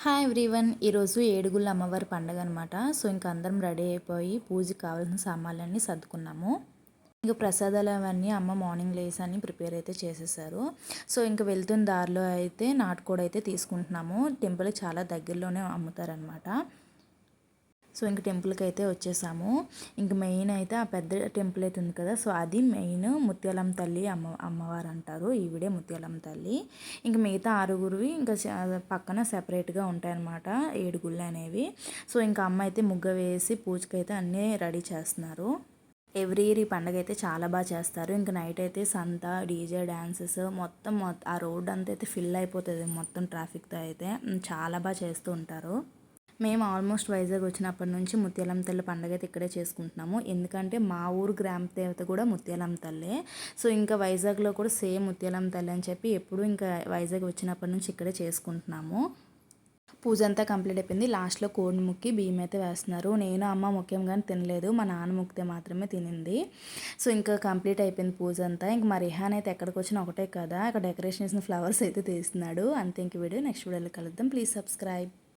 Hi everyone. ఈరోజు ఏడుగుల అమ్మవారి పండుగ అనమాట. సో ఇంకా అందరం రెడీ అయిపోయి పూజకి కావాల్సిన సామాన్లన్నీ సర్దుకున్నాము. ఇంకా ప్రసాదాలు అవన్నీ అమ్మ మార్నింగ్ లేసని ప్రిపేర్ అయితే చేసేసారు. సో ఇంకా వెళ్తున్న దారిలో అయితే నాటుకోడి అయితే తీసుకుంటున్నాము. టెంపుల్కి చాలా దగ్గరలోనే అమ్ముతారనమాట. సో ఇంక టెంపుల్కి అయితే వచ్చేసాము. ఇంక మెయిన్ అయితే ఆ పెద్ద టెంపుల్ అయితే ఉంది కదా, సో అది మెయిన్ ముత్యాలమ్మ తల్లి అమ్మవారు అంటారు. ఈవిడే ముత్యాలమ్మ తల్లి. ఇంక మిగతా ఆరుగురివి ఇంకా పక్కన సెపరేట్గా ఉంటాయన్నమాట, ఏడుగుళ్ళు అనేవి. సో ఇంకా అమ్మ అయితే ముగ్గ వేసి పూజకైతే అన్నీ రెడీ చేస్తున్నారు. ఎవ్రీ ఇయర్ ఈ పండుగ అయితే చాలా బాగా చేస్తారు. ఇంక నైట్ అయితే సంత, డీజే డ్యాన్సెస్ మొత్తం ఆ రోడ్ అంతా అయితే ఫిల్ అయిపోతుంది మొత్తం ట్రాఫిక్తో అయితే. చాలా బాగా చేస్తూ ఉంటారు. మేము ఆల్మోస్ట్ వైజాగ్ వచ్చినప్పటి నుంచి ముత్యాలమ్మ తల్లి పండుగ అయితే ఇక్కడే చేసుకుంటున్నాము. ఎందుకంటే మా ఊరు గ్రామ దేవత కూడా ముత్యాలమ్మ తల్లే. సో ఇంకా వైజాగ్లో కూడా సేమ్ ముత్యాలమ్మ తల్లి అని చెప్పి ఎప్పుడు ఇంకా వైజాగ్ వచ్చినప్పటి నుంచి ఇక్కడే చేసుకుంటున్నాము. పూజ అంతా కంప్లీట్ అయిపోయింది. లాస్ట్లో కోడిని ముక్కి బియ్యం అయితే వేస్తున్నారు. నేను అమ్మ ముఖ్యంగానే తినలేదు, మా నాన్న ముక్కితే మాత్రమే తినింది. సో ఇంకా కంప్లీట్ అయిపోయింది పూజ అంతా. ఇంక మా రిహాన్ అయితే ఎక్కడికి వచ్చినా ఒకటే కదా, అక్కడ డెకరేషన్ చేసిన ఫ్లవర్స్ అయితే తీస్తున్నాడు. అంతే. ఇంక వీడియో నెక్స్ట్ వీడియోలో కలుద్దాం. Please subscribe.